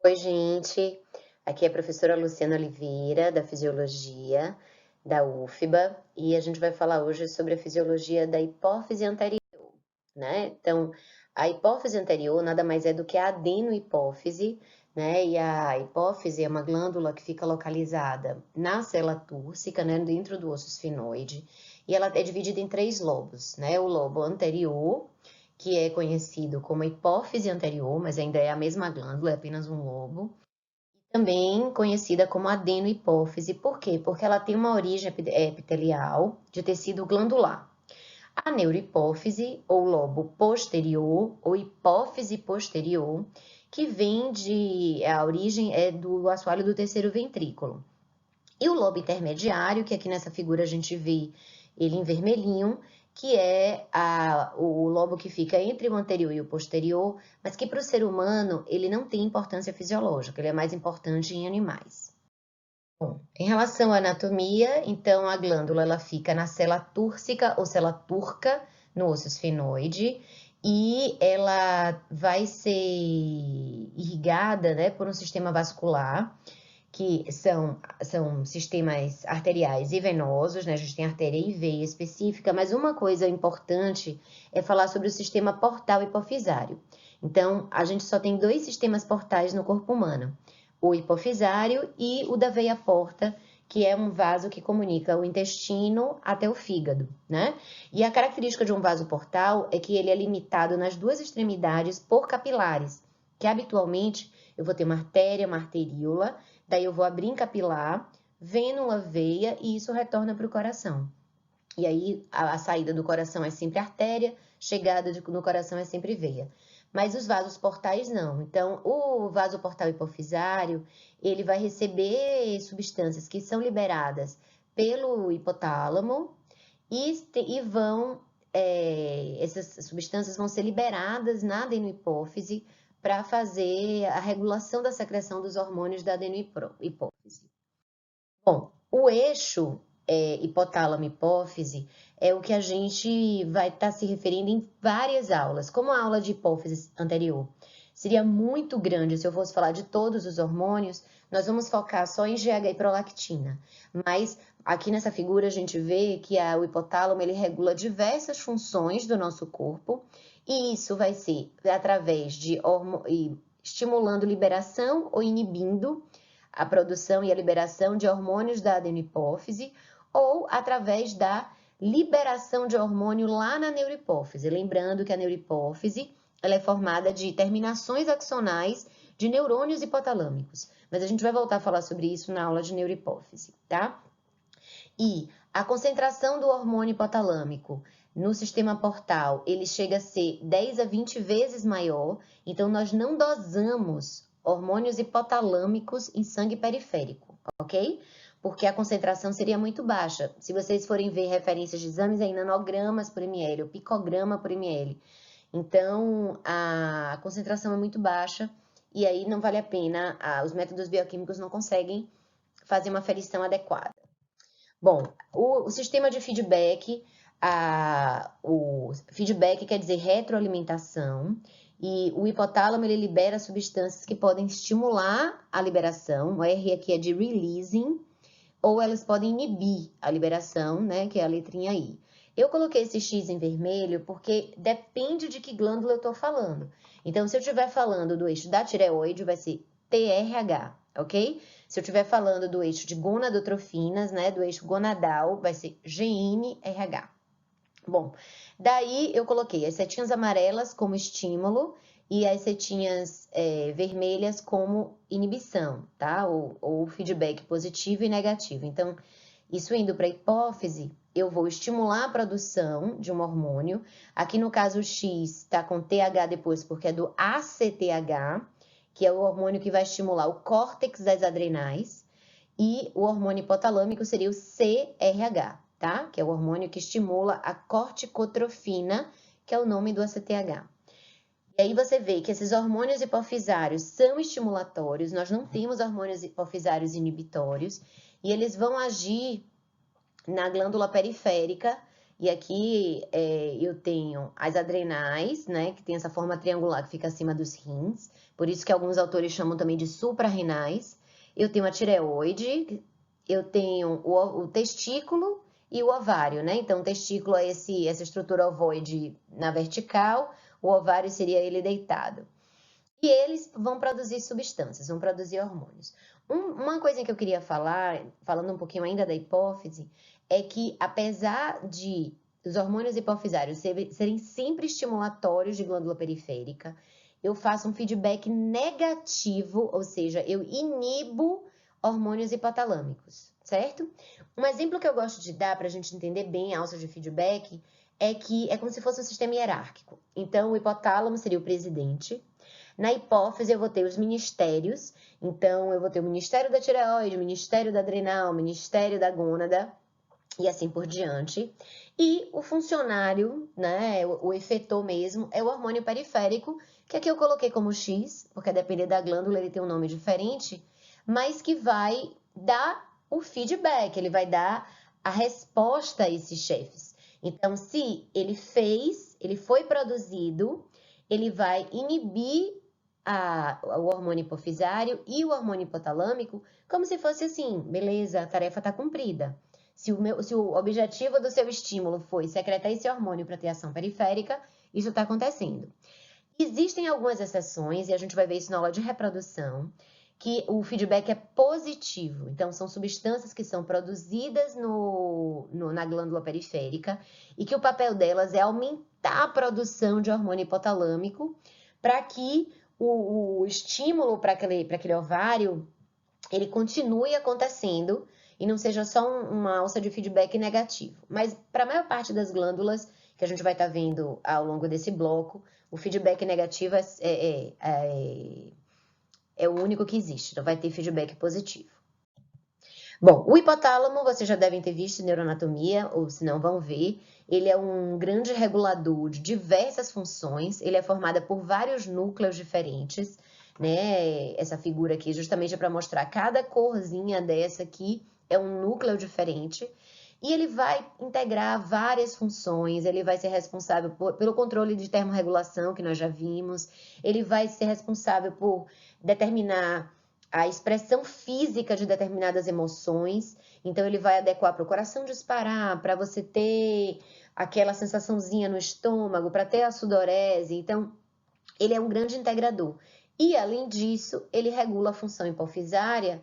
Oi, gente. Aqui é a professora Luciana Oliveira, da Fisiologia, da UFBA, e a gente vai falar hoje sobre a fisiologia da hipófise anterior, né? Então, a hipófise anterior nada mais é do que a adenohipófise, né? E a hipófise é uma glândula que fica localizada na célula túrcica, né? Dentro do osso esfenoide, e ela é dividida em três lobos, né? O lobo anterior, que é conhecido como hipófise anterior, mas ainda é a mesma glândula, é apenas um lobo. Também conhecida como adenohipófise. Por quê? Porque ela tem uma origem epitelial de tecido glandular. A neurohipófise, ou lobo posterior, ou hipófise posterior, que vem de... A origem é do assoalho do terceiro ventrículo. E o lobo intermediário, que aqui nessa figura a gente vê ele em vermelhinho, que é o lobo que fica entre o anterior e o posterior, mas que para o ser humano ele não tem importância fisiológica, ele é mais importante em animais. Bom, em relação à anatomia, então a glândula ela fica na célula túrcica ou célula turca, no osso esfenoide, e ela vai ser irrigada, né, por um sistema vascular que são sistemas arteriais e venosos, né? A gente tem artéria e veia específica, mas uma coisa importante é falar sobre o sistema portal hipofisário. Então, a gente só tem dois sistemas portais no corpo humano, o hipofisário e o da veia porta, que é um vaso que comunica o intestino até o fígado, né? E a característica de um vaso portal é que ele é limitado nas duas extremidades por capilares, que habitualmente eu vou ter uma artéria, uma arteríola, daí eu vou abrir em capilar, vênula, veia, e isso retorna para o coração. E aí a saída do coração é sempre artéria, chegada no coração é sempre veia. Mas os vasos portais não. Então, o vaso portal hipofisário, ele vai receber substâncias que são liberadas pelo hipotálamo e essas substâncias vão ser liberadas na adenohipófise para fazer a regulação da secreção dos hormônios da adenohipófise. Bom, o eixo hipotálamo-hipófise é o que a gente vai estar se referindo em várias aulas, como a aula de hipófise anterior. Seria muito grande se eu fosse falar de todos os hormônios, nós vamos focar só em GH e prolactina. Mas aqui nessa figura a gente vê que o hipotálamo ele regula diversas funções do nosso corpo, e isso vai ser através de estimulando liberação ou inibindo a produção e a liberação de hormônios da adenohipófise ou através da liberação de hormônio lá na neurohipófise. Lembrando que a neurohipófise ela é formada de terminações axonais de neurônios hipotalâmicos. Mas a gente vai voltar a falar sobre isso na aula de neurohipófise, tá? E a concentração do hormônio hipotalâmico no sistema portal, ele chega a ser 10 a 20 vezes maior, então nós não dosamos hormônios hipotalâmicos em sangue periférico, ok? Porque a concentração seria muito baixa. Se vocês forem ver referências de exames, é em nanogramas por ml ou picograma por ml. Então, a concentração é muito baixa e aí não vale a pena, os métodos bioquímicos não conseguem fazer uma aferição adequada. Bom, o sistema de feedback, o feedback quer dizer retroalimentação, e o hipotálamo ele libera substâncias que podem estimular a liberação, o R aqui é de releasing, ou elas podem inibir a liberação, né, que é a letrinha I. Eu coloquei esse X em vermelho porque depende de que glândula eu estou falando. Então, se eu estiver falando do eixo da tireoide, vai ser TRH, ok? Se eu estiver falando do eixo de gonadotrofinas, né, do eixo gonadal, vai ser GNRH. Bom, daí eu coloquei as setinhas amarelas como estímulo e as setinhas vermelhas como inibição, tá? Ou feedback positivo e negativo. Então, isso indo para a hipófise, eu vou estimular a produção de um hormônio. Aqui no caso o X está com TH depois, porque é do ACTH, que é o hormônio que vai estimular o córtex das adrenais, e o hormônio hipotalâmico seria o CRH, tá? Que é o hormônio que estimula a corticotrofina, que é o nome do ACTH. E aí você vê que esses hormônios hipofisários são estimulatórios, nós não temos hormônios hipofisários inibitórios, e eles vão agir na glândula periférica E aqui eu tenho as adrenais, né, que tem essa forma triangular que fica acima dos rins, por isso que alguns autores chamam também de suprarrenais. Eu tenho a tireoide, eu tenho o testículo e o ovário, né? Então, o testículo é essa estrutura ovoide na vertical, o ovário seria ele deitado. E eles vão produzir substâncias, vão produzir hormônios. Uma coisa que eu queria falar, falando um pouquinho ainda da hipófise, é que apesar de os hormônios hipofisários serem sempre estimulatórios de glândula periférica, eu faço um feedback negativo, ou seja, eu inibo hormônios hipotalâmicos, certo? Um exemplo que eu gosto de dar para a gente entender bem a alça de feedback é que é como se fosse um sistema hierárquico. Então, o hipotálamo seria o presidente. Na hipófise, eu vou ter os ministérios. Então, eu vou ter o Ministério da Tireoide, o Ministério da Adrenal, o Ministério da Gônada e assim por diante. E o funcionário, né, o efetor mesmo, é o hormônio periférico, que aqui eu coloquei como X, porque a depender da glândula ele tem um nome diferente, mas que vai dar o feedback, ele vai dar a resposta a esses chefes. Então, se ele foi produzido, ele vai inibir o hormônio hipofisário e o hormônio hipotalâmico, como se fosse assim, beleza, a tarefa está cumprida. Se o objetivo do seu estímulo foi secretar esse hormônio para ter ação periférica, isso está acontecendo. Existem algumas exceções, e a gente vai ver isso na aula de reprodução, que o feedback é positivo. Então, são substâncias que são produzidas na glândula periférica e que o papel delas é aumentar a produção de hormônio hipotalâmico para que o estímulo para aquele ovário ele continue acontecendo e não seja só uma alça de feedback negativo. Mas para a maior parte das glândulas que a gente vai estar vendo ao longo desse bloco, o feedback negativo é o único que existe, não vai ter feedback positivo. Bom, o hipotálamo, vocês já devem ter visto em neuroanatomia, ou se não, vão ver. Ele é um grande regulador de diversas funções, ele é formado por vários núcleos diferentes, né? Essa figura aqui justamente é para mostrar cada corzinha dessa aqui é um núcleo diferente. E ele vai integrar várias funções, ele vai ser responsável pelo controle de termorregulação, que nós já vimos, ele vai ser responsável por determinar a expressão física de determinadas emoções, então ele vai adequar para o coração disparar, para você ter aquela sensaçãozinha no estômago, para ter a sudorese, então ele é um grande integrador. E além disso, ele regula a função hipofisária,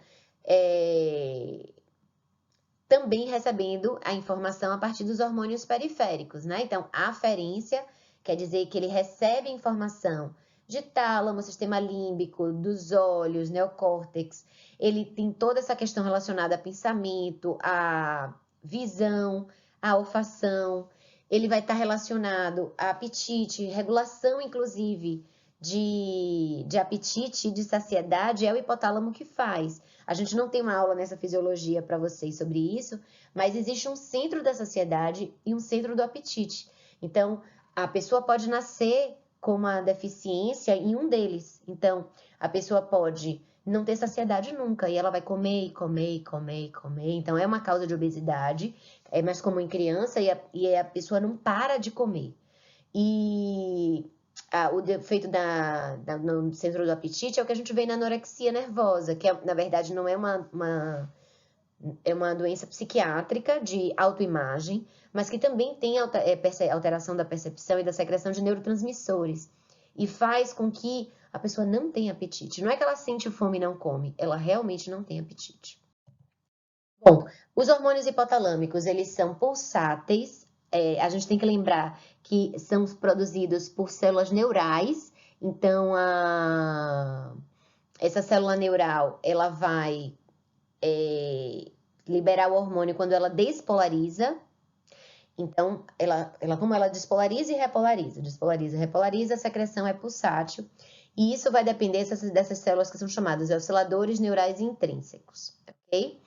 também recebendo a informação a partir dos hormônios periféricos, né? Então, a aferência quer dizer que ele recebe informação de tálamo, sistema límbico, dos olhos, neocórtex. Ele tem toda essa questão relacionada a pensamento, a visão, a olfação. Ele vai estar relacionado a apetite, regulação, inclusive, de apetite e de saciedade, é o hipotálamo que faz. A gente não tem uma aula nessa fisiologia para vocês sobre isso, mas existe um centro da saciedade e um centro do apetite. Então, a pessoa pode nascer com uma deficiência em um deles. Então, a pessoa pode não ter saciedade nunca e ela vai comer, comer, comer, comer. Então, é uma causa de obesidade, é mais comum em criança e a pessoa não para de comer. E o defeito no centro do apetite é o que a gente vê na anorexia nervosa, que na verdade não é é uma doença psiquiátrica de autoimagem, mas que também tem alteração da percepção e da secreção de neurotransmissores e faz com que a pessoa não tenha apetite. Não é que ela sente fome e não come, ela realmente não tem apetite. Bom, os hormônios hipotalâmicos, eles são pulsáteis. A gente tem que lembrar que são produzidos por células neurais. Então, essa célula neural, ela vai liberar o hormônio quando ela despolariza. Então, como ela despolariza e repolariza, a secreção é pulsátil. E isso vai depender dessas células que são chamadas de osciladores neurais intrínsecos, ok?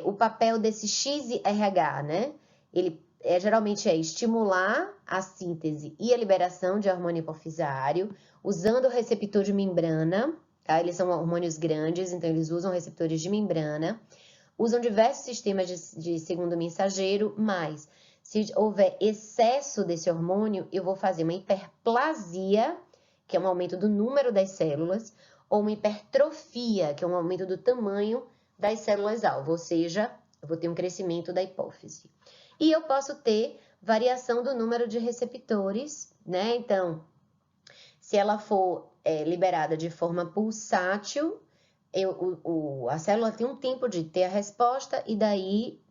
O papel desse XRH, né? Ele geralmente é estimular a síntese e a liberação de hormônio hipofisário, usando o receptor de membrana, tá? Eles são hormônios grandes, então eles usam receptores de membrana, usam diversos sistemas de segundo mensageiro, mas Se houver excesso desse hormônio, eu vou fazer uma hiperplasia, que é um aumento do número das células, ou uma hipertrofia, que é um aumento do tamanho das células-alvo, ou seja, eu vou ter um crescimento da hipófise. E eu posso ter variação do número de receptores, né? Então, se ela for liberada de forma pulsátil, a célula tem um tempo de ter a resposta e daí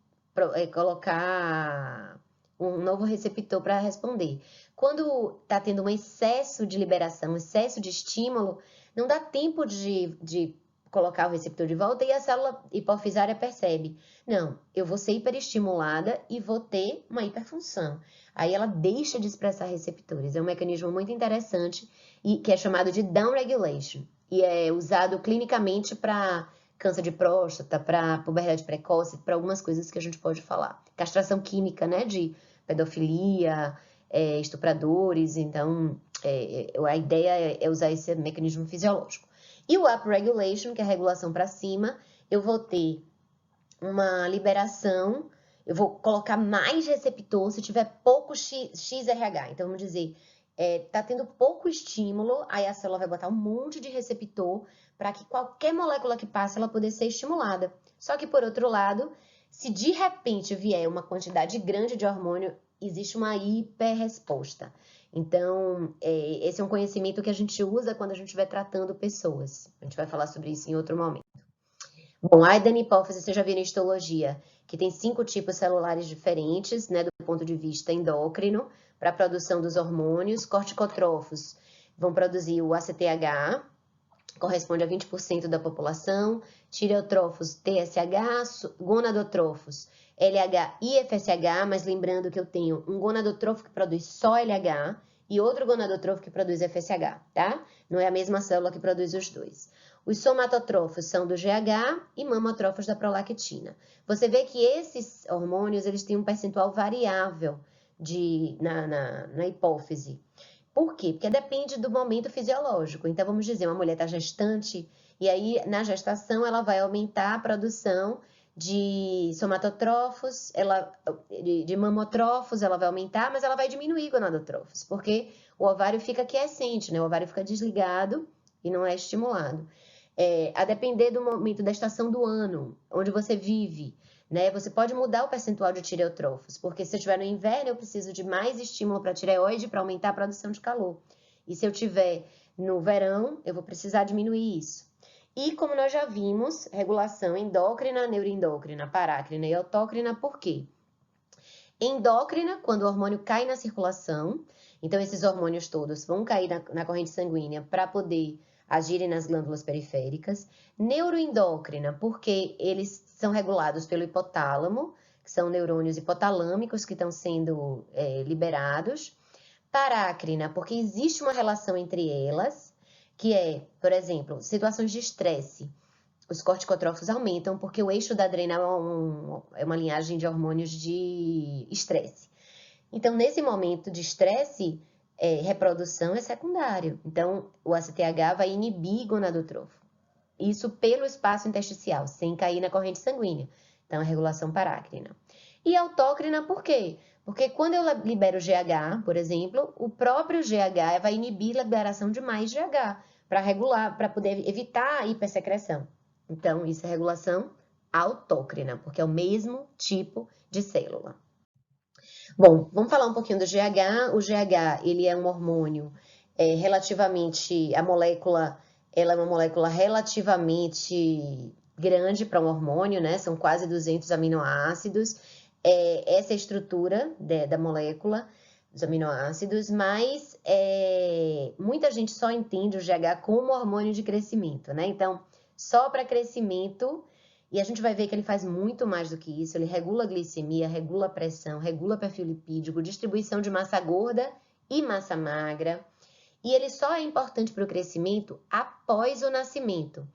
colocar um novo receptor para responder. Quando está tendo um excesso de liberação, um excesso de estímulo, não dá tempo de colocar o receptor de volta e a célula hipofisária percebe. Não, eu vou ser hiperestimulada e vou ter uma hiperfunção. Aí ela deixa de expressar receptores. É um mecanismo muito interessante e que é chamado de downregulation. E é usado clinicamente para câncer de próstata, para puberdade precoce, para algumas coisas que a gente pode falar. Castração química, né, de pedofilia, estupradores. Então, a ideia é usar esse mecanismo fisiológico. E o upregulation, que é a regulação para cima, eu vou ter uma liberação, eu vou colocar mais receptor se tiver pouco XRH. Então, vamos dizer, tá tendo pouco estímulo, aí a célula vai botar um monte de receptor para que qualquer molécula que passe, ela poder ser estimulada. Só que, por outro lado, se de repente vier uma quantidade grande de hormônio, existe uma hiperresposta. Então, esse é um conhecimento que a gente usa quando a gente estiver tratando pessoas. A gente vai falar sobre isso em outro momento. Bom, a adenipófise, você já viu na histologia, que tem 5 tipos celulares diferentes, né, do ponto de vista endócrino, para a produção dos hormônios. Corticotrófos vão produzir o ACTH, corresponde a 20% da população. Tireotrófos, TSH, gonadotrófos, LH e FSH, mas lembrando que eu tenho um gonadotrófo que produz só LH e outro gonadotrófo que produz FSH, tá? Não é a mesma célula que produz os dois. Os somatotrófos são do GH e mamotrófos da prolactina. Você vê que esses hormônios, eles têm um percentual variável na hipófise. Por quê? Porque depende do momento fisiológico. Então, vamos dizer, uma mulher está gestante, e aí, na gestação, ela vai aumentar a produção de somatotrófos, de mamotrófos, ela vai aumentar, mas ela vai diminuir gonadotrófos, porque o ovário fica quiescente, né? O ovário fica desligado e não é estimulado. A depender do momento da estação do ano, onde você vive, né? Você pode mudar o percentual de tireotrófos, porque se eu estiver no inverno, eu preciso de mais estímulo para a tireoide para aumentar a produção de calor. E se eu estiver no verão, eu vou precisar diminuir isso. E como nós já vimos, regulação endócrina, neuroendócrina, parácrina e autócrina, por quê? Endócrina, quando o hormônio cai na circulação, então esses hormônios todos vão cair na corrente sanguínea para poder agirem nas glândulas periféricas. Neuroendócrina, porque eles são regulados pelo hipotálamo, que são neurônios hipotalâmicos que estão sendo liberados. Parácrina, porque existe uma relação entre elas, que é, por exemplo, situações de estresse. Os corticotrófos aumentam porque o eixo da adrenal é uma linhagem de hormônios de estresse. Então, nesse momento de estresse, reprodução é secundário. Então, o ACTH vai inibir gonadotrófo. Isso pelo espaço intersticial, sem cair na corrente sanguínea. Então, a regulação parácrina. E autócrina por quê? Porque quando eu libero o GH, por exemplo, o próprio GH vai inibir a liberação de mais GH, para regular, para poder evitar a hipersecreção. Então, isso é regulação autócrina, porque é o mesmo tipo de célula. Bom, vamos falar um pouquinho do GH. O GH, ele é um hormônio relativamente, a molécula, ela é uma molécula relativamente grande para um hormônio, né? São quase 200 aminoácidos. Essa é a estrutura da molécula, dos aminoácidos, mas muita gente só entende o GH como hormônio de crescimento, né? Então, só para crescimento, e a gente vai ver que ele faz muito mais do que isso. Ele regula a glicemia, regula a pressão, regula perfil lipídico, distribuição de massa gorda e massa magra. E ele só é importante para o crescimento após o nascimento.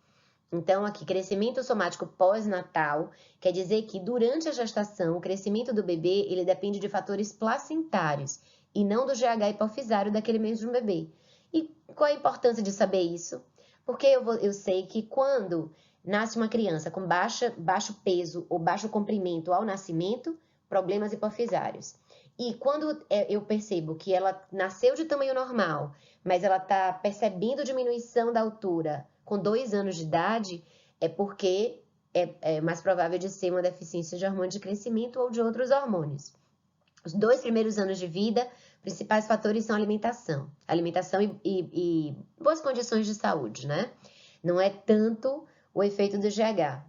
Então, aqui, crescimento somático pós-natal, quer dizer que durante a gestação, o crescimento do bebê, ele depende de fatores placentários e não do GH hipofisário daquele mesmo bebê. E qual a importância de saber isso? Porque eu sei que quando nasce uma criança com baixo peso ou baixo comprimento ao nascimento, problemas hipofisários. E quando eu percebo que ela nasceu de tamanho normal, mas ela está percebendo diminuição da altura com 2 anos de idade, é porque é mais provável de ser uma deficiência de hormônio de crescimento ou de outros hormônios. Os 2 primeiros anos de vida, principais fatores são alimentação. Alimentação e boas condições de saúde, né? Não é tanto o efeito do GH.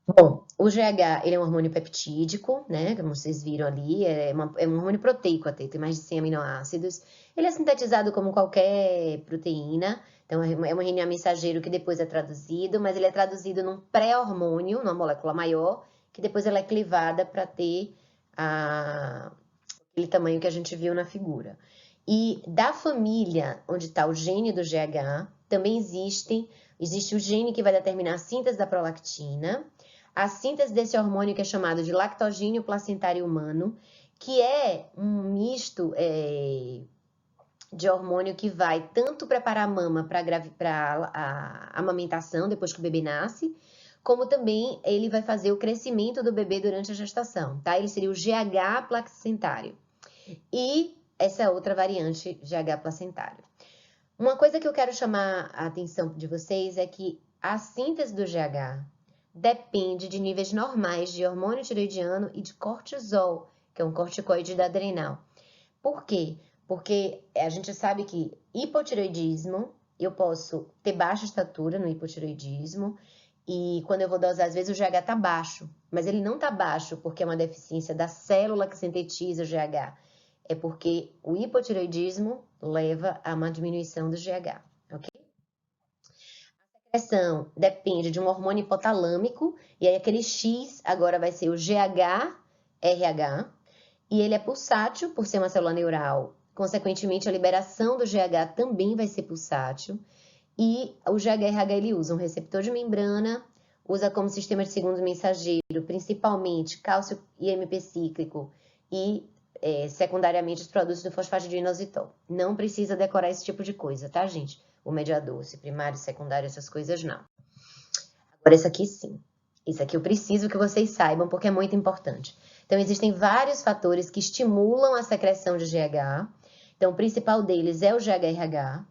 Bom, o GH, ele é um hormônio peptídico, né? Como vocês viram ali, é um hormônio proteico até, tem mais de 100 aminoácidos. Ele é sintetizado como qualquer proteína, então é um RNA mensageiro que depois é traduzido, mas ele é traduzido num pré-hormônio, numa molécula maior, que depois ela é clivada para ter aquele tamanho que a gente viu na figura. E da família onde está o gene do GH, também existe o gene que vai determinar a síntese da prolactina, a síntese desse hormônio que é chamado de lactogênio placentário humano, que é um misto de hormônio que vai tanto preparar a mama para a amamentação depois que o bebê nasce, como também ele vai fazer o crescimento do bebê durante a gestação, tá? Ele seria o GH placentário. E essa outra variante, GH placentário. Uma coisa que eu quero chamar a atenção de vocês é que a síntese do GH depende de níveis normais de hormônio tiroidiano e de cortisol, que é um corticoide da adrenal. Por quê? Porque a gente sabe que hipotiroidismo, eu posso ter baixa estatura no hipotiroidismo, e quando eu vou dosar, às vezes o GH tá baixo, mas ele não tá baixo porque é uma deficiência da célula que sintetiza o GH. É porque o hipotiroidismo leva a uma diminuição do GH, ok? A secreção depende de um hormônio hipotalâmico, e aí aquele X agora vai ser o GH-RH, e ele é pulsátil por ser uma célula neural. Consequentemente, a liberação do GH também vai ser pulsátil. E o GH-RH ele usa um receptor de membrana, usa como sistema de segundo mensageiro, principalmente cálcio e IMP cíclico e secundariamente os produtos do fosfato de inositol. Não precisa decorar esse tipo de coisa, tá, gente? O mediador, se primário, secundário, essas coisas não. Agora, isso aqui sim. Isso aqui eu preciso que vocês saibam, porque é muito importante. Então, existem vários fatores que estimulam a secreção de GH. Então, o principal deles é o GH-RH,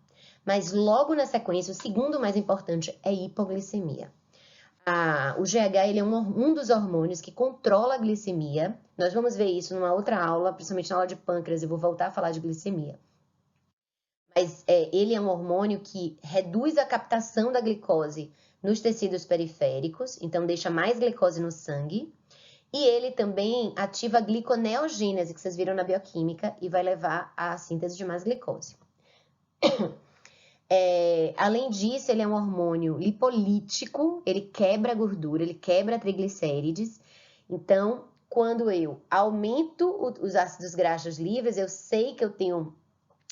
mas logo na sequência, o segundo mais importante é hipoglicemia. O GH ele é um dos hormônios que controla a glicemia. Nós vamos ver isso numa outra aula, principalmente na aula de pâncreas, eu vou voltar a falar de glicemia. Mas ele é um hormônio que reduz a captação da glicose nos tecidos periféricos, então deixa mais glicose no sangue. E ele também ativa a gliconeogênese, que vocês viram na bioquímica, e vai levar à síntese de mais glicose. Além disso, ele é um hormônio lipolítico, ele quebra a gordura, ele quebra triglicérides. Então, quando eu aumento os ácidos graxos livres, eu sei que eu tenho,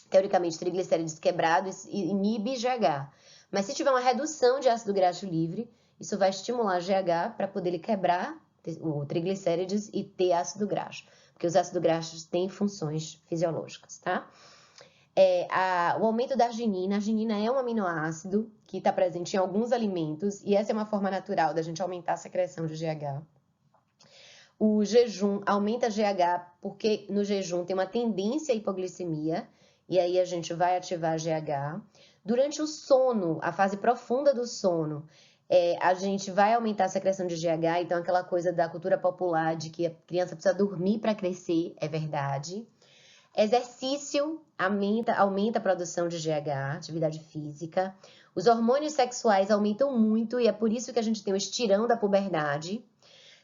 teoricamente, triglicérides quebrados e inibe GH. Mas se tiver uma redução de ácido graxo livre, isso vai estimular GH para poder ele quebrar o triglicérides e ter ácido graxo. Porque os ácidos graxos têm funções fisiológicas, tá? O aumento da arginina. A arginina é um aminoácido que está presente em alguns alimentos e essa é uma forma natural da gente aumentar a secreção de GH. O jejum aumenta GH porque no jejum tem uma tendência à hipoglicemia e aí a gente vai ativar GH. Durante o sono, a fase profunda do sono, a gente vai aumentar a secreção de GH, então aquela coisa da cultura popular de que a criança precisa dormir para crescer, é verdade. Exercício aumenta a produção de GH, atividade física. Os hormônios sexuais aumentam muito e é por isso que a gente tem o estirão da puberdade.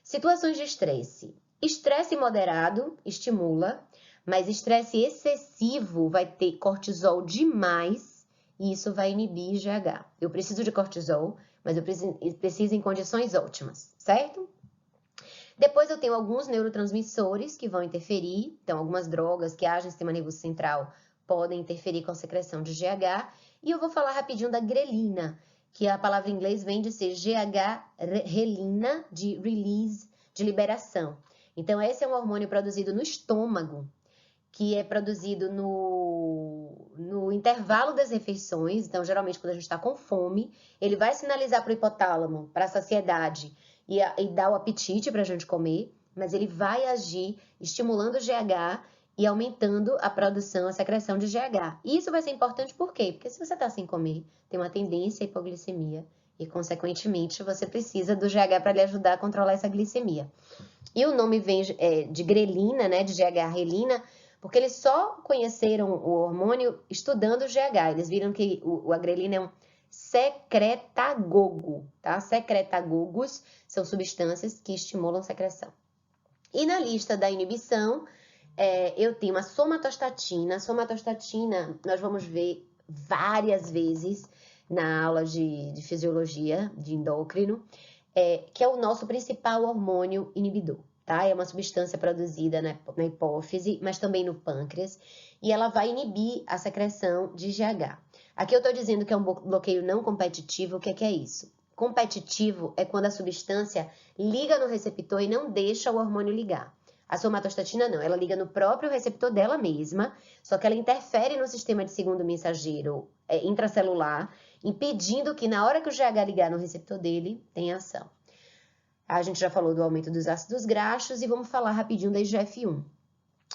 Situações de estresse. Estresse moderado estimula, mas estresse excessivo vai ter cortisol demais e isso vai inibir GH. Eu preciso de cortisol, mas eu preciso em condições ótimas, certo? Depois eu tenho alguns neurotransmissores que vão interferir, então algumas drogas que agem no sistema nervoso central podem interferir com a secreção de GH, e eu vou falar rapidinho da grelina, que a palavra em inglês vem de ser GH-relina, de release, de liberação. Então esse é um hormônio produzido no estômago, que é produzido no intervalo das refeições, então geralmente quando a gente está com fome, ele vai sinalizar para o hipotálamo, para a saciedade, e dar o apetite para a gente comer, mas ele vai agir estimulando o GH e aumentando a produção, a secreção de GH. E isso vai ser importante por quê? Porque se você está sem comer, tem uma tendência à hipoglicemia e, consequentemente, você precisa do GH para lhe ajudar a controlar essa glicemia. E o nome vem de grelina, né, de GH-relina, porque eles só conheceram o hormônio estudando o GH. Eles viram que a grelina é um secretagogo, tá? Secretagogos são substâncias que estimulam a secreção. E na lista da inibição, eu tenho a somatostatina. A somatostatina nós vamos ver várias vezes na aula de fisiologia, de endócrino, que é o nosso principal hormônio inibidor, tá? É uma substância produzida na hipófise, mas também no pâncreas, e ela vai inibir a secreção de GH. Aqui eu estou dizendo que é um bloqueio não competitivo. O que é isso? Competitivo é quando a substância liga no receptor e não deixa o hormônio ligar. A somatostatina não, ela liga no próprio receptor dela mesma, só que ela interfere no sistema de segundo mensageiro intracelular, impedindo que na hora que o GH ligar no receptor dele, tenha ação. A gente já falou do aumento dos ácidos graxos e vamos falar rapidinho da IGF-1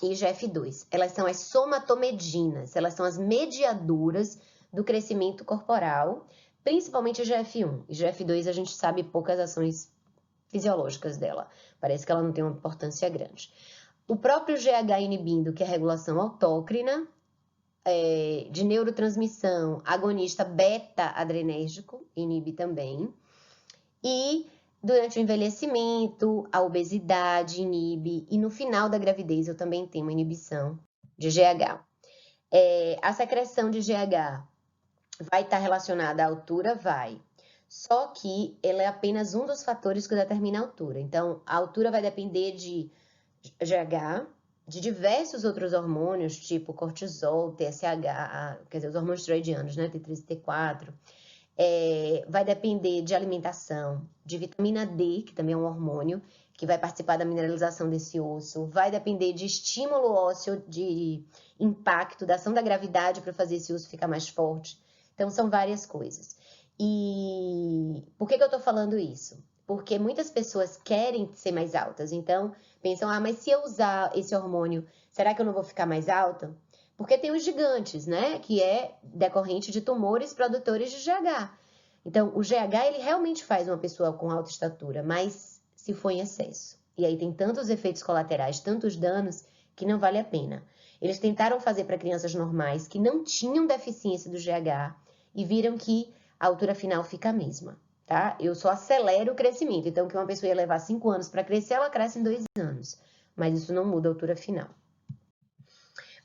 e IGF-2. Elas são as somatomedinas, elas são as mediadoras do crescimento corporal, principalmente IGF-1. IGF-2 a gente sabe poucas ações fisiológicas dela, parece que ela não tem uma importância grande. O próprio GH inibindo, que é a regulação autócrina, de neurotransmissão, agonista beta-adrenérgico, inibe também. E durante o envelhecimento, a obesidade inibe, e no final da gravidez eu também tenho uma inibição de GH. A secreção de GH vai estar relacionada à altura? Vai. Só que ela é apenas um dos fatores que determina a altura. Então, a altura vai depender de GH, de diversos outros hormônios, tipo cortisol, TSH, quer dizer, os hormônios tiroidianos, né? T3 e T4. Vai depender de alimentação, de vitamina D, que também é um hormônio, que vai participar da mineralização desse osso. Vai depender de estímulo ósseo, de impacto, da ação da gravidade para fazer esse osso ficar mais forte. Então, são várias coisas. E por que eu estou falando isso? Porque muitas pessoas querem ser mais altas, então pensam, mas se eu usar esse hormônio, será que eu não vou ficar mais alta? Porque tem os gigantes, né, que é decorrente de tumores produtores de GH. Então, o GH, ele realmente faz uma pessoa com alta estatura, mas se for em excesso. E aí tem tantos efeitos colaterais, tantos danos, que não vale a pena. Eles tentaram fazer para crianças normais que não tinham deficiência do GH e viram que a altura final fica a mesma, tá? Eu só acelero o crescimento. Então, que uma pessoa ia levar 5 anos para crescer, ela cresce em 2 anos. Mas isso não muda a altura final.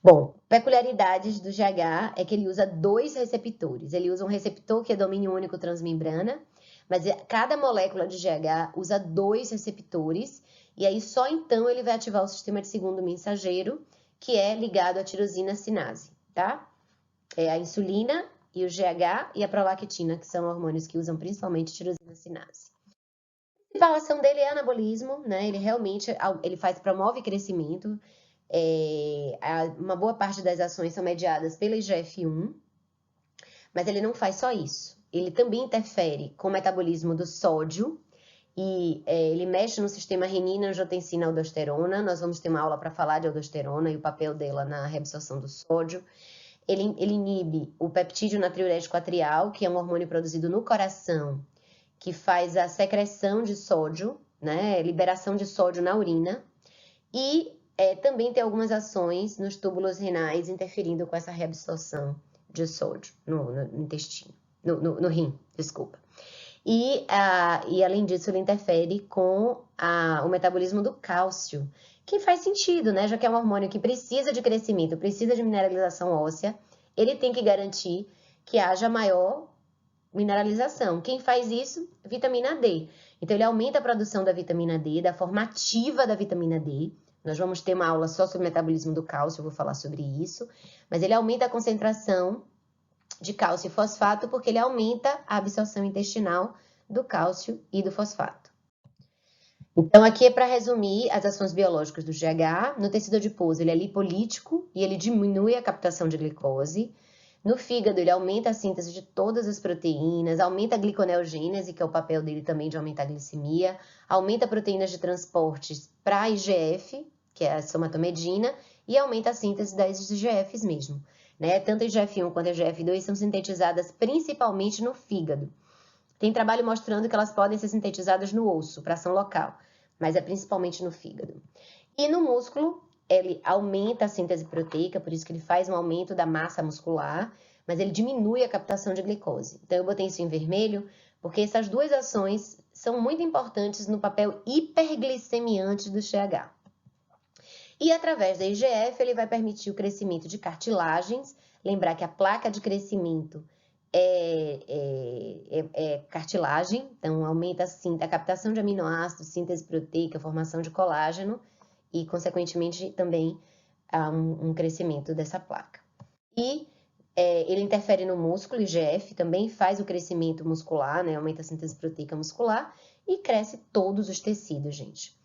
Bom, peculiaridades do GH é que ele usa 2 receptores. Ele usa um receptor que é domínio único transmembrana, mas cada molécula de GH usa 2 receptores, e aí só então ele vai ativar o sistema de segundo mensageiro, que é ligado à tirosina sinase, tá? É a insulina e o GH e a prolactina, que são hormônios que usam principalmente tirosina sinase. A principal ação dele é anabolismo, né? Ele realmente promove crescimento. Uma boa parte das ações são mediadas pela IGF-1, mas ele não faz só isso. Ele também interfere com o metabolismo do sódio e ele mexe no sistema renina, angiotensina, aldosterona. Nós vamos ter uma aula para falar de aldosterona e o papel dela na reabsorção do sódio. Ele inibe o peptídeo natriurético atrial, que é um hormônio produzido no coração, que faz a secreção de sódio, né? Liberação de sódio na urina. E também tem algumas ações nos túbulos renais interferindo com essa reabsorção de sódio no intestino, no rim, desculpa. E além disso, ele interfere com o metabolismo do cálcio, que faz sentido, né? Já que é um hormônio que precisa de crescimento, precisa de mineralização óssea, ele tem que garantir que haja maior mineralização. Quem faz isso? Vitamina D. Então, ele aumenta a produção da vitamina D, da forma ativa da vitamina D. Nós vamos ter uma aula só sobre o metabolismo do cálcio, eu vou falar sobre isso. Mas ele aumenta a concentração de cálcio e fosfato porque ele aumenta a absorção intestinal do cálcio e do fosfato. Então, aqui é para resumir as ações biológicas do GH. No tecido adiposo, ele é lipolítico e ele diminui a captação de glicose. No fígado, ele aumenta a síntese de todas as proteínas, aumenta a gliconeogênese, que é o papel dele também de aumentar a glicemia, aumenta proteínas de transportes para a IGF, que é a somatomedina, e aumenta a síntese das IGFs mesmo, né? Tanto a IGF-1 quanto a IGF-2 são sintetizadas principalmente no fígado. Tem trabalho mostrando que elas podem ser sintetizadas no osso, para ação local, mas é principalmente no fígado. E no músculo, ele aumenta a síntese proteica, por isso que ele faz um aumento da massa muscular, mas ele diminui a captação de glicose. Então, eu botei isso em vermelho, porque essas duas ações são muito importantes no papel hiperglicemiante do GH. E através da IGF, ele vai permitir o crescimento de cartilagens. Lembrar que a placa de crescimento é cartilagem, então aumenta a captação de aminoácidos, síntese proteica, formação de colágeno e, consequentemente, também há um crescimento dessa placa. E ele interfere no músculo, IGF, também faz o crescimento muscular, né? Aumenta a síntese proteica muscular e cresce todos os tecidos, gente.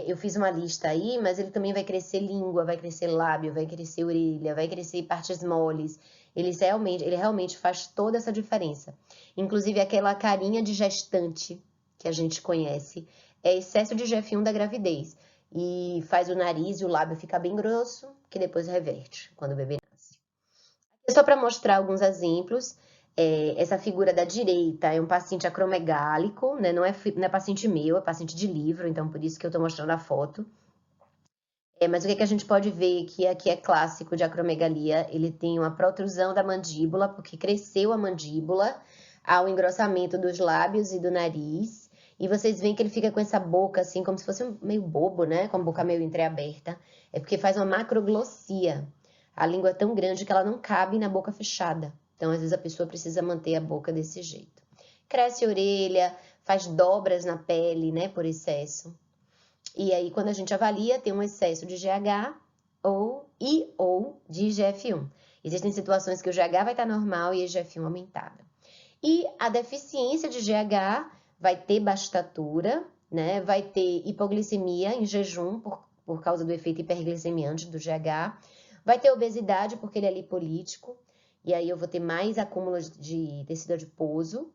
Eu fiz uma lista aí, mas ele também vai crescer língua, vai crescer lábio, vai crescer orelha, vai crescer partes moles. Ele realmente faz toda essa diferença. Inclusive, aquela carinha de gestante que a gente conhece é excesso de IGF-1 da gravidez. E faz o nariz e o lábio ficar bem grosso, que depois reverte quando o bebê nasce. Aqui é só para mostrar alguns exemplos. Essa figura da direita é um paciente acromegálico, né? Não é paciente meu, é paciente de livro, então por isso que eu estou mostrando a foto. Mas o que a gente pode ver que aqui é clássico de acromegalia, ele tem uma protrusão da mandíbula, porque cresceu a mandíbula, há um engrossamento dos lábios e do nariz, e vocês veem que ele fica com essa boca assim, como se fosse meio bobo, né? Com a boca meio entreaberta. É porque faz uma macroglossia. A língua é tão grande que ela não cabe na boca fechada. Então, às vezes, a pessoa precisa manter a boca desse jeito. Cresce a orelha, faz dobras na pele, né, por excesso. E aí, quando a gente avalia, tem um excesso de GH ou de IGF-1. Existem situações que o GH vai estar normal e a IGF-1 aumentada. E a deficiência de GH vai ter baixa estatura, né, vai ter hipoglicemia em jejum por causa do efeito hiperglicemiante do GH, vai ter obesidade porque ele é lipolítico, e aí eu vou ter mais acúmulo de tecido adiposo.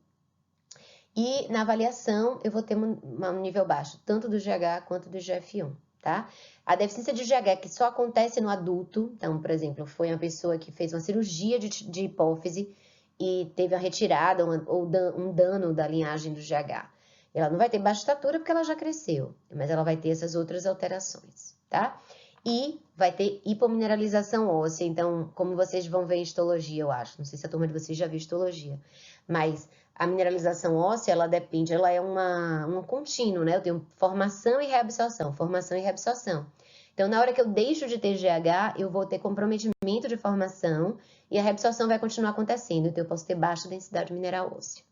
E na avaliação eu vou ter um nível baixo, tanto do GH quanto do IGF-1, tá? A deficiência de GH que só acontece no adulto, então, por exemplo, foi uma pessoa que fez uma cirurgia de hipófise e teve a retirada ou um dano da linhagem do GH. Ela não vai ter baixa estatura porque ela já cresceu, mas ela vai ter essas outras alterações, tá? E vai ter hipomineralização óssea, então, como vocês vão ver em histologia, eu acho, não sei se a turma de vocês já viu histologia, mas a mineralização óssea, ela depende, ela é um contínuo, né? Eu tenho formação e reabsorção, formação e reabsorção. Então, na hora que eu deixo de ter GH, eu vou ter comprometimento de formação e a reabsorção vai continuar acontecendo, então eu posso ter baixa densidade mineral óssea.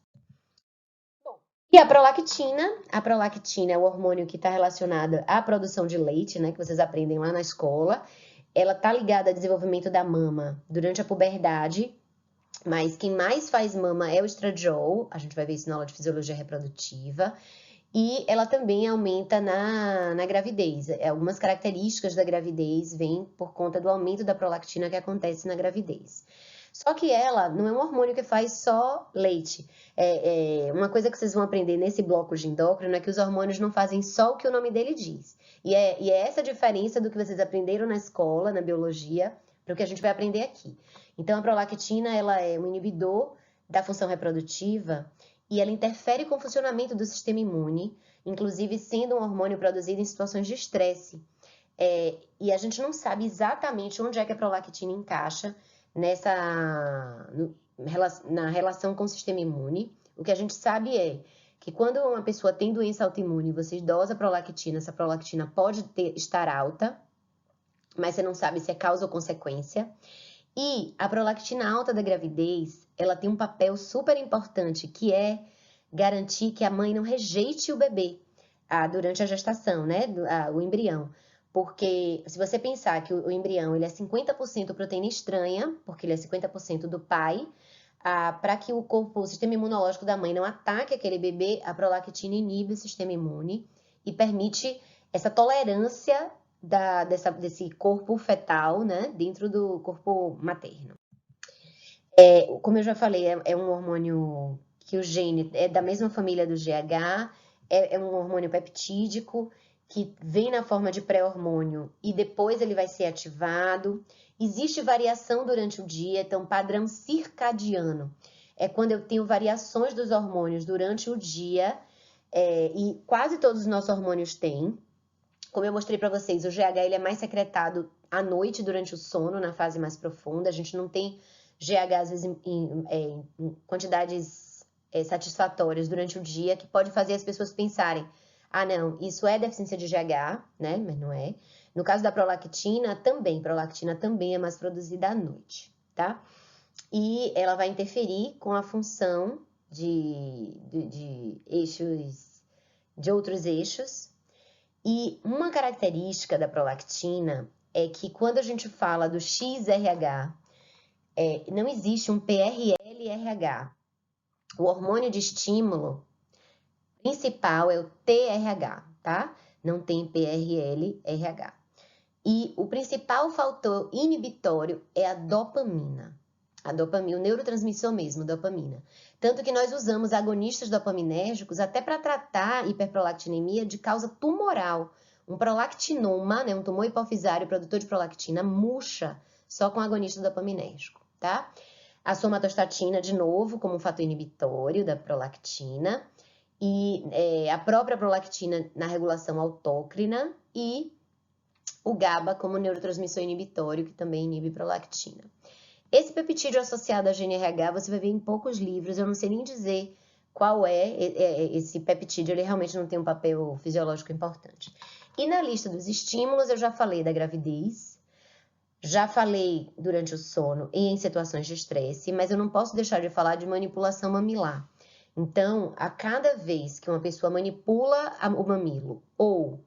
E a prolactina é o hormônio que está relacionado à produção de leite, né, que vocês aprendem lá na escola. Ela está ligada ao desenvolvimento da mama durante a puberdade, mas quem mais faz mama é o estradiol, a gente vai ver isso na aula de fisiologia reprodutiva. E ela também aumenta na gravidez. Algumas características da gravidez vêm por conta do aumento da prolactina que acontece na gravidez. Só que ela não é um hormônio que faz só leite. Uma coisa que vocês vão aprender nesse bloco de endócrino é que os hormônios não fazem só o que o nome dele diz. E é essa a diferença do que vocês aprenderam na escola, na biologia, para o que a gente vai aprender aqui. Então, a prolactina ela é um inibidor da função reprodutiva e ela interfere com o funcionamento do sistema imune, inclusive sendo um hormônio produzido em situações de estresse. E a gente não sabe exatamente onde é que a prolactina encaixa na relação com o sistema imune. O que a gente sabe é que quando uma pessoa tem doença autoimune, você dosa prolactina, essa prolactina pode estar alta, mas você não sabe se é causa ou consequência. E a prolactina alta da gravidez, ela tem um papel super importante, que é garantir que a mãe não rejeite o bebê durante a gestação, né, o embrião. Porque se você pensar que o embrião ele é 50% proteína estranha, porque ele é 50% do pai, para que o sistema imunológico da mãe não ataque aquele bebê, a prolactina inibe o sistema imune e permite essa tolerância desse corpo fetal, né, dentro do corpo materno. Como eu já falei, é um hormônio que o gene é da mesma família do GH, é um hormônio peptídico que vem na forma de pré-hormônio e depois ele vai ser ativado. Existe variação durante o dia, então padrão circadiano é quando eu tenho variações dos hormônios durante o dia, e quase todos os nossos hormônios têm. Como eu mostrei para vocês, o GH ele é mais secretado à noite, durante o sono, na fase mais profunda. A gente não tem GH, às vezes, em quantidades satisfatórias durante o dia, que pode fazer as pessoas pensarem, ah, não, isso é deficiência de GH, né? Mas não é. No caso da prolactina também é mais produzida à noite, tá? E ela vai interferir com a função de eixos, de outros eixos. E uma característica da prolactina é que quando a gente fala do XRH, não existe um PRL-RH. O hormônio de estímulo principal é o TRH, tá? Não tem PRL-RH. E o principal fator inibitório é a dopamina. A dopamina, o neurotransmissor mesmo, dopamina. Tanto que nós usamos agonistas dopaminérgicos até para tratar hiperprolactinemia de causa tumoral. Um prolactinoma, né, um tumor hipofisário produtor de prolactina, murcha só com agonista dopaminérgico, tá? A somatostatina, de novo, como um fator inibitório da prolactina. E a própria prolactina na regulação autócrina e o GABA como neurotransmissor inibitório, que também inibe prolactina. Esse peptídeo associado a GNRH você vai ver em poucos livros, eu não sei nem dizer qual é esse peptídeo, ele realmente não tem um papel fisiológico importante. E na lista dos estímulos eu já falei da gravidez, já falei durante o sono e em situações de estresse, mas eu não posso deixar de falar de manipulação mamilar. Então, a cada vez que uma pessoa manipula o mamilo ou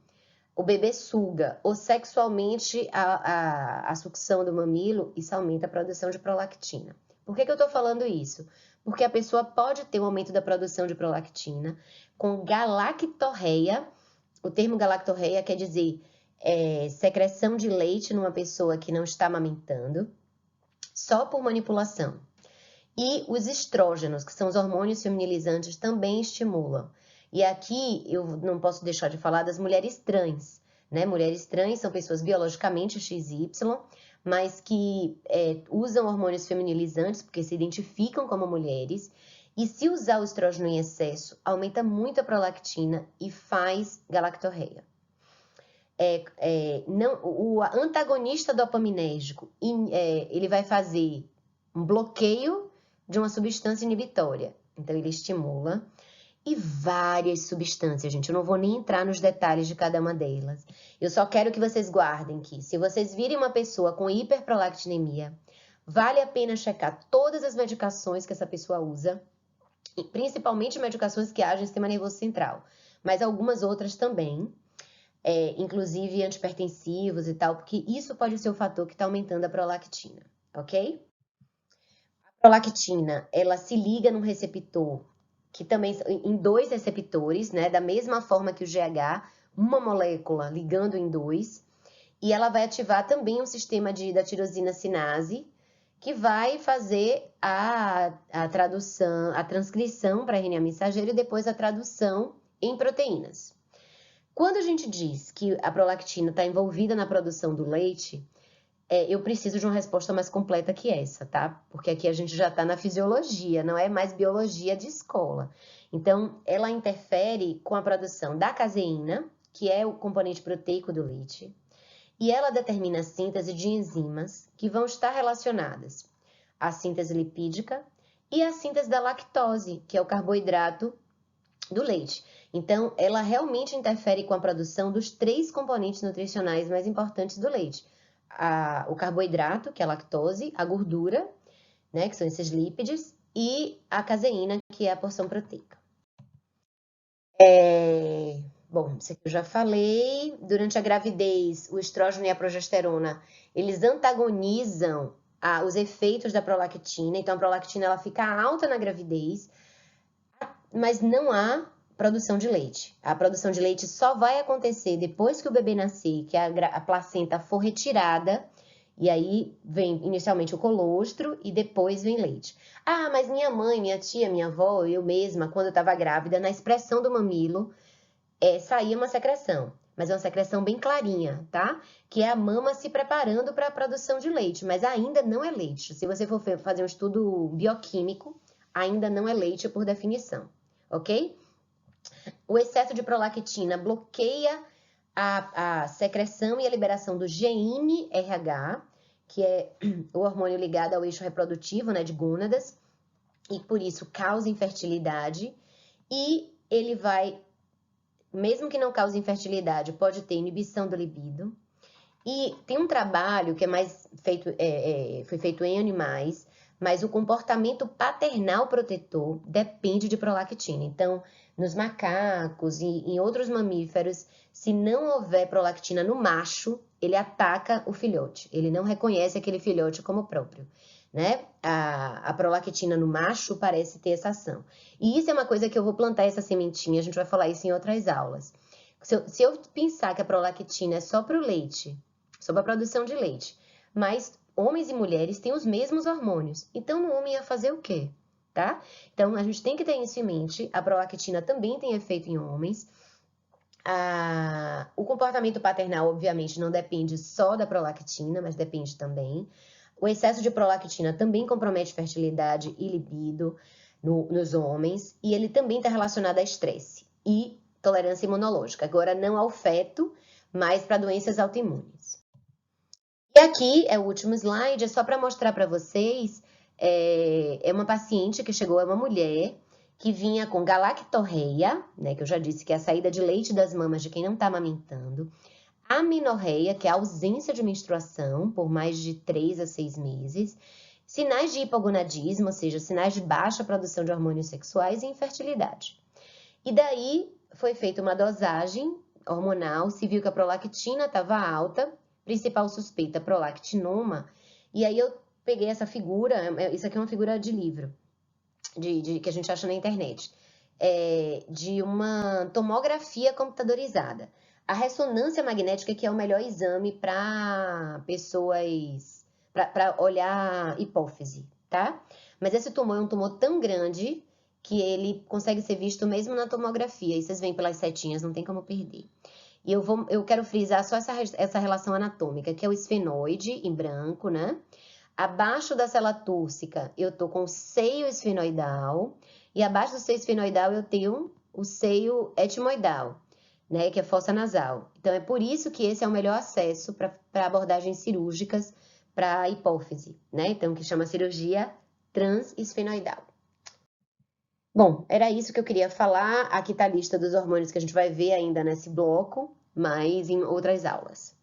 o bebê suga ou sexualmente a sucção do mamilo, isso aumenta a produção de prolactina. Por que eu estou falando isso? Porque a pessoa pode ter um aumento da produção de prolactina com galactorreia. O termo galactorreia quer dizer secreção de leite numa pessoa que não está amamentando, só por manipulação. E os estrógenos, que são os hormônios feminilizantes, também estimulam. E aqui eu não posso deixar de falar das mulheres trans, né? Mulheres trans são pessoas biologicamente XY, mas que usam hormônios feminilizantes porque se identificam como mulheres. E se usar o estrógeno em excesso, aumenta muito a prolactina e faz galactorreia. O antagonista dopaminérgico, ele vai fazer um bloqueio de uma substância inibitória. Então, ele estimula. E várias substâncias, gente. Eu não vou nem entrar nos detalhes de cada uma delas. Eu só quero que vocês guardem que, se vocês virem uma pessoa com hiperprolactinemia, vale a pena checar todas as medicações que essa pessoa usa, e principalmente medicações que agem no sistema nervoso central, mas algumas outras também, inclusive antipertensivos e tal, porque isso pode ser o fator que está aumentando a prolactina, ok? A prolactina, ela se liga num receptor que também em 2 receptores, né, da mesma forma que o GH, uma molécula ligando em 2, e ela vai ativar também um sistema da tirosina sinase, que vai fazer a tradução, a transcrição para RNA mensageiro e depois a tradução em proteínas. Quando a gente diz que a prolactina está envolvida na produção do leite, eu preciso de uma resposta mais completa que essa, tá? Porque aqui a gente já está na fisiologia, não é mais biologia de escola. Então, ela interfere com a produção da caseína, que é o componente proteico do leite, e ela determina a síntese de enzimas que vão estar relacionadas à síntese lipídica e à síntese da lactose, que é o carboidrato do leite. Então, ela realmente interfere com a produção dos 3 componentes nutricionais mais importantes do leite. O carboidrato, que é a lactose, a gordura, né, que são esses lípides, e a caseína, que é a porção proteica. Bom, isso aqui eu já falei. Durante a gravidez, o estrógeno e a progesterona, eles antagonizam os efeitos da prolactina. Então, a prolactina ela fica alta na gravidez, mas não há produção de leite. A produção de leite só vai acontecer depois que o bebê nascer, que a placenta for retirada E aí vem inicialmente o colostro e depois vem leite. Ah, mas minha mãe, minha tia, minha avó, eu mesma, quando eu estava grávida, na expressão do mamilo, saía uma secreção. Mas é uma secreção bem clarinha, tá? Que é a mama se preparando para a produção de leite, mas ainda não é leite. Se você for fazer um estudo bioquímico, ainda não é leite por definição, ok? O excesso de prolactina bloqueia a secreção e a liberação do GnRH, que é o hormônio ligado ao eixo reprodutivo, né, de gônadas, e por isso causa infertilidade. E ele vai, mesmo que não cause infertilidade, pode ter inibição do libido. E tem um trabalho que é mais feito, foi feito em animais, mas o comportamento paternal protetor depende de prolactina. Então, nos macacos e em outros mamíferos, se não houver prolactina no macho, ele ataca o filhote. Ele não reconhece aquele filhote como próprio, né? A prolactina no macho parece ter essa ação. E isso é uma coisa que eu vou plantar essa sementinha, a gente vai falar isso em outras aulas. Se eu pensar que a prolactina é só para o leite, sobre a produção de leite, mas homens e mulheres têm os mesmos hormônios. Então, no homem ia fazer o quê? Tá? Então, a gente tem que ter isso em mente. A prolactina também tem efeito em homens. O comportamento paternal, obviamente, não depende só da prolactina, mas depende também. O excesso de prolactina também compromete fertilidade e libido nos homens, e ele também está relacionado a estresse e tolerância imunológica. Agora, não ao feto, mas para doenças autoimunes. E aqui é o último slide, é só para mostrar para vocês, é uma paciente que chegou, é uma mulher, que vinha com galactorreia, né, que eu já disse que é a saída de leite das mamas de quem não está amamentando, amenorreia, que é a ausência de menstruação por mais de 3 a 6 meses, sinais de hipogonadismo, ou seja, sinais de baixa produção de hormônios sexuais e infertilidade. E daí foi feita uma dosagem hormonal, se viu que a prolactina estava alta, principal suspeita prolactinoma, e aí eu peguei essa figura, isso aqui é uma figura de livro, que a gente acha na internet, de uma tomografia computadorizada. A ressonância magnética que é o melhor exame para pessoas, para olhar hipófise, tá? Mas esse tumor é um tumor tão grande que ele consegue ser visto mesmo na tomografia, e vocês veem pelas setinhas, não tem como perder. E eu quero frisar só essa relação anatômica, que é o esfenoide em branco, né? Abaixo da célula túrcica, eu tô com o seio esfenoidal, e abaixo do seio esfenoidal eu tenho o seio etimoidal, né? Que é fossa nasal. Então, é por isso que esse é o melhor acesso para abordagens cirúrgicas para hipófise, né? Então, que chama cirurgia transesfenoidal. Bom, era isso que eu queria falar. Aqui está a lista dos hormônios que a gente vai ver ainda nesse bloco, mas em outras aulas.